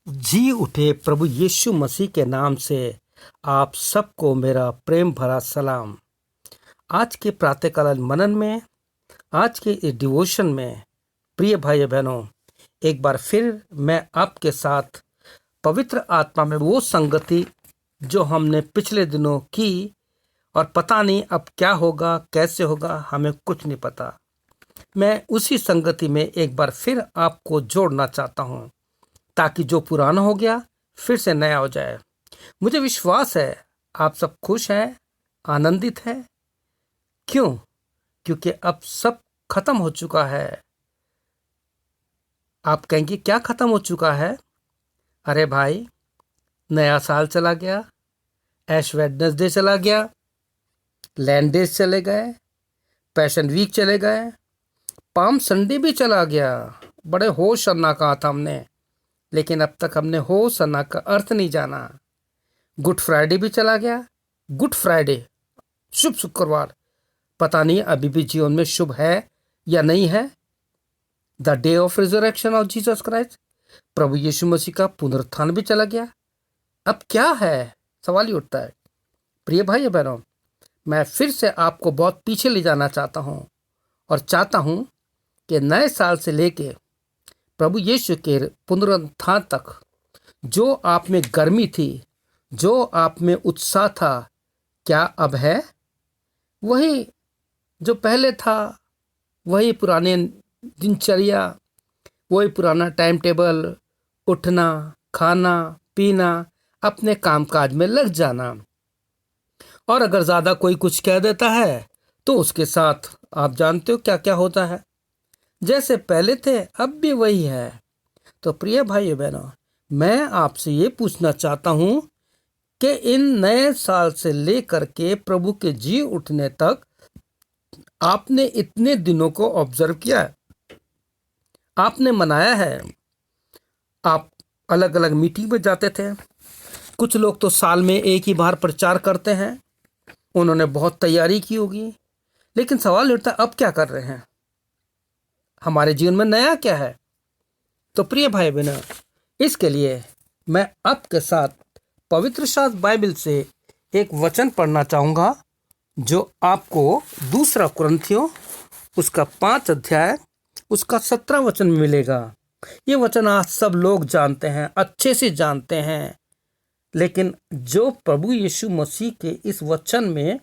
जी उठे प्रभु यीशु मसीह के नाम से आप सबको मेरा प्रेम भरा सलाम। आज के प्रातःकालीन मनन में, आज के इस डिवोशन में, प्रिय भाई बहनों, एक बार फिर मैं आपके साथ पवित्र आत्मा में वो संगति जो हमने पिछले दिनों की, और पता नहीं अब क्या होगा, कैसे होगा, हमें कुछ नहीं पता। मैं उसी संगति में एक बार फिर आपको जोड़ना चाहता हूँ, ताकि जो पुराना हो गया फिर से नया हो जाए। मुझे विश्वास है आप सब खुश हैं, आनंदित हैं। क्यों? क्योंकि अब सब खत्म हो चुका है। आप कहेंगे क्या खत्म हो चुका है? अरे भाई, नया साल चला गया, ऐश वेडनेसडे चला गया, लैंड डेज चले गए, पैशन वीक चले गए, पाम संडे भी चला गया। बड़े होश अन्ना कहा था हमने, लेकिन अब तक हमने होश अन्ना का अर्थ नहीं जाना। गुड फ्राइडे भी चला गया। गुड फ्राइडे, शुभ शुक्रवार, पता नहीं अभी भी जीवन में शुभ है या नहीं है। The day of resurrection of Jesus Christ, प्रभु यीशु मसीह का पुनरुत्थान भी चला गया। अब क्या है? सवाल ही उठता है। प्रिय भाई बहनों, मैं फिर से आपको बहुत पीछे ले जाना चाहता हूँ, और चाहता हूँ कि नए साल से लेके प्रभु यीशु के पुनरुत्थान तक जो आप में गर्मी थी, जो आप में उत्साह था, क्या अब है? वही जो पहले था, वही पुराने दिनचर्या, वही पुराना टाइम टेबल, उठना, खाना, पीना, अपने कामकाज में लग जाना। और अगर ज़्यादा कोई कुछ कह देता है तो उसके साथ आप जानते हो क्या क्या होता है। जैसे पहले थे अब भी वही है। तो प्रिय भाई बहनों, मैं आपसे ये पूछना चाहता हूँ कि इन नए साल से लेकर के प्रभु के जी उठने तक आपने इतने दिनों को ऑब्जर्व किया है, आपने मनाया है। आप अलग अलग मीटिंग में जाते थे। कुछ लोग तो साल में एक ही बार प्रचार करते हैं, उन्होंने बहुत तैयारी की होगी। लेकिन सवाल उठता है, अब क्या कर रहे हैं? हमारे जीवन में नया क्या है? तो प्रिय भाई बहनों, इसके लिए मैं आपके साथ पवित्र शास्त्र बाइबल से एक वचन पढ़ना चाहूँगा, जो आपको दूसरा कुरिन्थियों उसका 5 अध्याय उसका 17 वचन में मिलेगा। ये वचन आज सब लोग जानते हैं, अच्छे से जानते हैं। लेकिन जो प्रभु यीशु मसीह के इस वचन में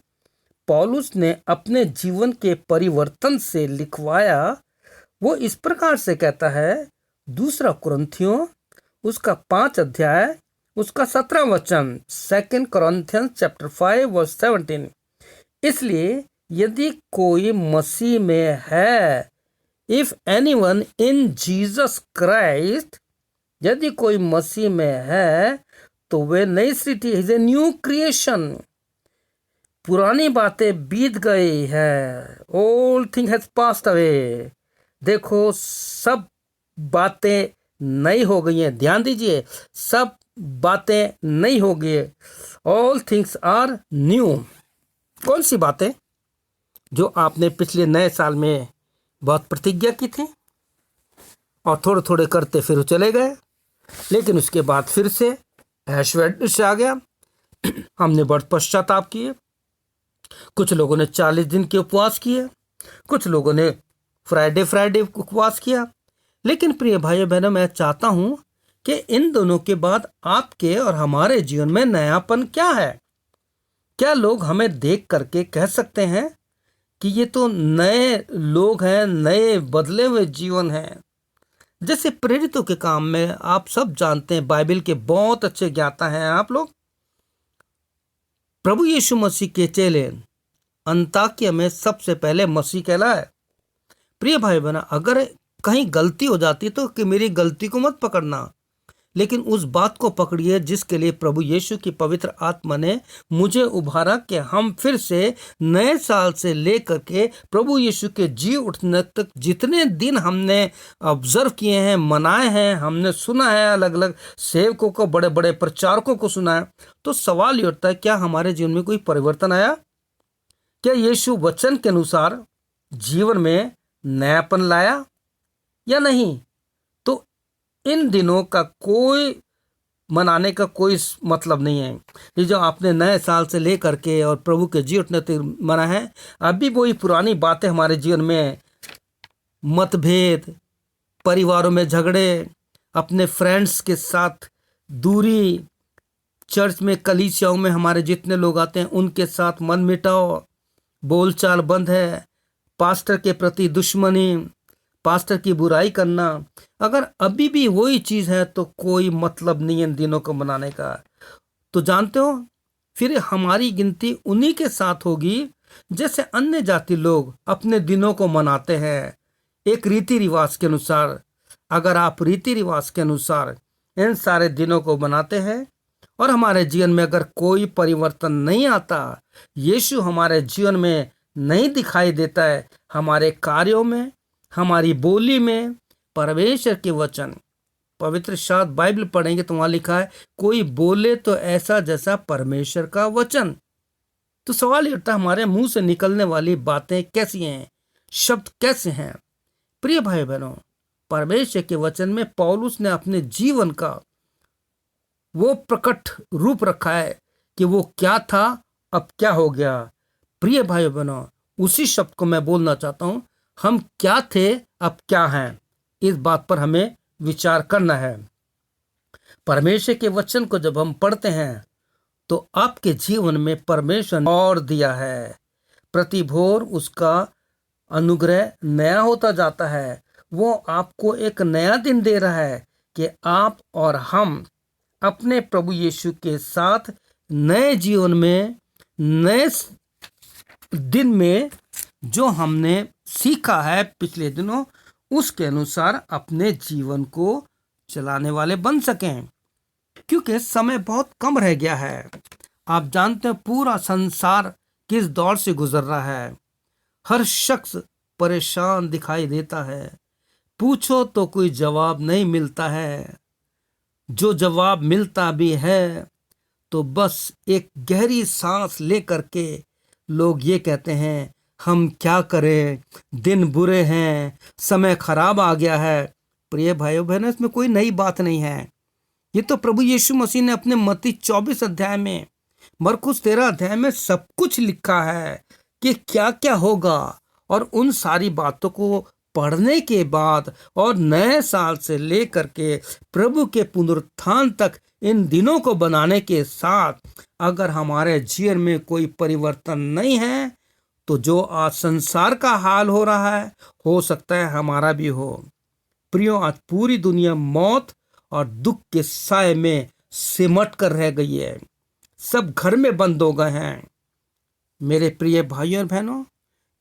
पौलुस ने अपने जीवन के परिवर्तन से लिखवाया, वो इस प्रकार से कहता है। दूसरा कुरिन्थियों उसका 5 अध्याय उसका 17 वचन, 2 Corinthians चैप्टर 5 वर्स 17। इसलिए यदि कोई मसीह में है, if anyone in Jesus Christ, यदि कोई मसीह में है तो वे नई सृष्टि, इज ए न्यू क्रिएशन। पुरानी बातें बीत गई है, old thing has passed away. देखो, सब बातें नई हो गई हैं। ध्यान दीजिए, सब बातें नई हो गई। All things are new. कौन सी बातें? जो आपने पिछले नए साल में बहुत प्रतिज्ञा की थी, और थोड़े थोड़े करते फिर चले गए, लेकिन उसके बाद फिर से ऐश्वर्य से आ गया। हमने बहुत पश्चाताप किए। कुछ लोगों ने 40 दिन के उपवास किए, कुछ लोगों ने फ्राइडे उपवास किया। लेकिन प्रिय भाइयों बहनों, मैं चाहता हूं कि इन दोनों के बाद आपके और हमारे जीवन में नयापन क्या है? क्या लोग हमें देख करके कह सकते हैं कि ये तो नए लोग हैं, नए बदले हुए जीवन हैं? जैसे प्रेरितों के काम में आप सब जानते हैं, बाइबल के बहुत अच्छे ज्ञाता हैं आप लोग। प्रभु यीशु मसीह के चेले अंताकिया में सबसे पहले मसीह कहलाए। प्रिय भाई बहन, अगर कहीं गलती हो जाती तो कि मेरी गलती को मत पकड़ना, लेकिन उस बात को पकड़िए जिसके लिए प्रभु यीशु की पवित्र आत्मा ने मुझे उभारा कि हम फिर से नए साल से लेकर के प्रभु यीशु के जी उठने तक जितने दिन हमने ऑब्जर्व किए हैं, मनाए हैं, हमने सुना है, अलग अलग सेवकों को, बड़े बड़े प्रचारकों को सुना है, तो सवाल ये उठता है, क्या हमारे जीवन में कोई परिवर्तन आया? क्या यीशु वचन के अनुसार जीवन में नयापन लाया या नहीं? तो इन दिनों का कोई मनाने का कोई मतलब नहीं है। ये जो आपने नए साल से लेकर के और प्रभु के जी उठने तक मना है, अभी वही पुरानी बातें हमारे जीवन में, मतभेद, परिवारों में झगड़े, अपने फ्रेंड्स के साथ दूरी, चर्च में कलीसियाओं में हमारे जितने लोग आते हैं उनके साथ मन मिटाओ, बोलचाल बंद है, पास्टर के प्रति दुश्मनी, पास्टर की बुराई करना, अगर अभी भी वही चीज़ है तो कोई मतलब नहीं है इन दिनों को मनाने का। तो जानते हो, फिर हमारी गिनती उन्हीं के साथ होगी जैसे अन्य जाति लोग अपने दिनों को मनाते हैं एक रीति रिवाज के अनुसार। अगर आप रीति रिवाज के अनुसार इन सारे दिनों को मनाते हैं और हमारे जीवन में अगर कोई परिवर्तन नहीं आता, यीशु हमारे जीवन में नहीं दिखाई देता है, हमारे कार्यों में, हमारी बोली में, परमेश्वर के वचन, पवित्र शास्त्र बाइबल पढ़ेंगे तो वहां लिखा है कोई बोले तो ऐसा जैसा परमेश्वर का वचन। तो सवाल ये उठता है, हमारे मुंह से निकलने वाली बातें कैसी हैं, शब्द कैसे हैं? प्रिय भाई बहनों, परमेश्वर के वचन में पौलुस ने अपने जीवन का वो प्रकट रूप रखा है कि वो क्या था, अब क्या हो गया। प्रिय भाई बहनों, उसी शब्द को मैं बोलना चाहता हूं, हम क्या थे अब क्या हैं। इस बात पर हमें विचार करना है। परमेश्वर के वचन को जब हम पढ़ते हैं तो आपके जीवन में परमेश्वर ने और दिया है, प्रति भोर उसका अनुग्रह नया होता जाता है। वो आपको एक नया दिन दे रहा है कि आप और हम अपने प्रभु यीशु के साथ नए जीवन में, नए दिन में जो हमने सीखा है पिछले दिनों, उसके अनुसार अपने जीवन को चलाने वाले बन सकें, क्योंकि समय बहुत कम रह गया है। आप जानते हैं पूरा संसार किस दौर से गुजर रहा है। हर शख्स परेशान दिखाई देता है, पूछो तो कोई जवाब नहीं मिलता है, जो जवाब मिलता भी है तो बस एक गहरी सांस लेकर के लोग ये कहते हैं, हम क्या करें, दिन बुरे हैं, समय खराब आ गया है। प्रिय भाइयों बहनों, इसमें कोई नई बात नहीं है। ये तो प्रभु यीशु मसीह ने अपने मत्ती 24 अध्याय में, मरकुस 13 अध्याय में सब कुछ लिखा है कि क्या क्या होगा। और उन सारी बातों को पढ़ने के बाद और नए साल से लेकर के प्रभु के पुनरुत्थान तक इन दिनों को बनाने के साथ अगर हमारे जीवन में कोई परिवर्तन नहीं है तो जो आज संसार का हाल हो रहा है, हो सकता है हमारा भी हो। प्रियो, आज पूरी दुनिया मौत और दुख के साए में सिमट कर रह गई है, सब घर में बंद हो गए हैं। मेरे प्रिय भाइयों और बहनों,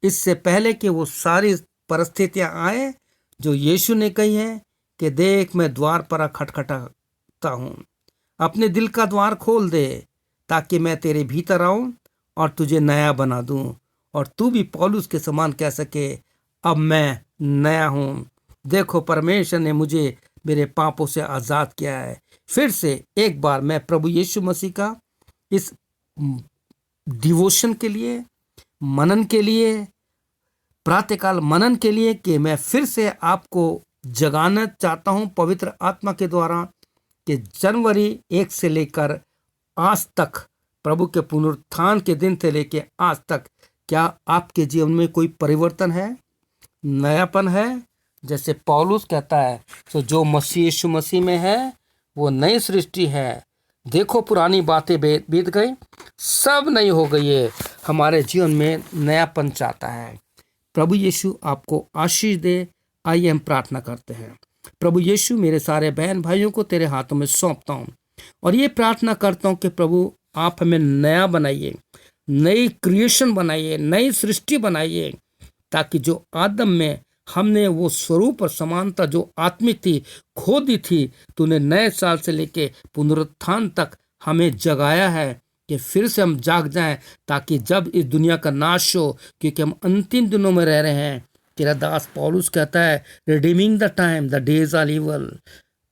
इससे पहले कि वो सारी परिस्थितियां आए जो यीशु ने कही है कि देख मैं द्वार पर खटखटाता हूं, अपने दिल का द्वार खोल दे ताकि मैं तेरे भीतर आऊं और तुझे नया बना दूं और तू भी पौलुस के समान कह सके, अब मैं नया हूं। देखो, परमेश्वर ने मुझे मेरे पापों से आजाद किया है। फिर से एक बार मैं प्रभु यीशु मसीह का इस डिवोशन के लिए, मनन के लिए, प्रातःकाल मनन के लिए कि मैं फिर से आपको जगाना चाहता हूं पवित्र आत्मा के द्वारा कि जनवरी 1 से लेकर आज तक, प्रभु के पुनरुत्थान के दिन से लेकर आज तक, क्या आपके जीवन में कोई परिवर्तन है, नयापन है? जैसे पौलुस कहता है, तो जो मसीह यीशु मसीह में है वो नई सृष्टि है, देखो पुरानी बातें बीत गई, सब नई हो गई है। हमारे जीवन में नयापन चाहता है। प्रभु यीशु आपको आशीष दे। आइए हम प्रार्थना करते हैं। प्रभु यीशु, मेरे सारे बहन भाइयों को तेरे हाथों में सौंपता हूँ और ये प्रार्थना करता हूँ कि प्रभु आप हमें नया बनाइए, नई क्रिएशन बनाइए, नई सृष्टि बनाइए, ताकि जो आदम में हमने वो स्वरूप और समानता जो आत्मिक थी खो दी थी, तूने नए साल से लेके पुनरुत्थान तक हमें जगाया है कि फिर से हम जाग जाएं, ताकि जब इस दुनिया का नाश हो, क्योंकि हम अंतिम दिनों में रह रहे हैं। तेरा दास पौलुस कहता है, redeeming the time, the days are evil,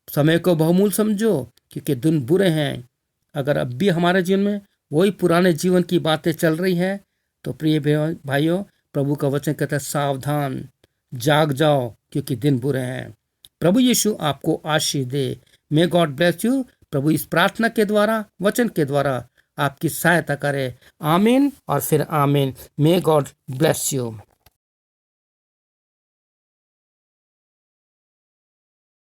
समय को बहुमूल्य समझो क्योंकि दिन बुरे हैं। अगर अब भी हमारे जीवन में वही पुराने जीवन की बातें चल रही हैं तो प्रिय भाइयों, प्रभु का वचन कहता है, सावधान, जाग जाओ क्योंकि दिन बुरे हैं। प्रभु यीशु आपको आशीष दे। May God bless you. प्रभु इस प्रार्थना के द्वारा, वचन के द्वारा आपकी सहायता करे। आमीन और फिर आमीन। मे गॉड ब्लेस यू।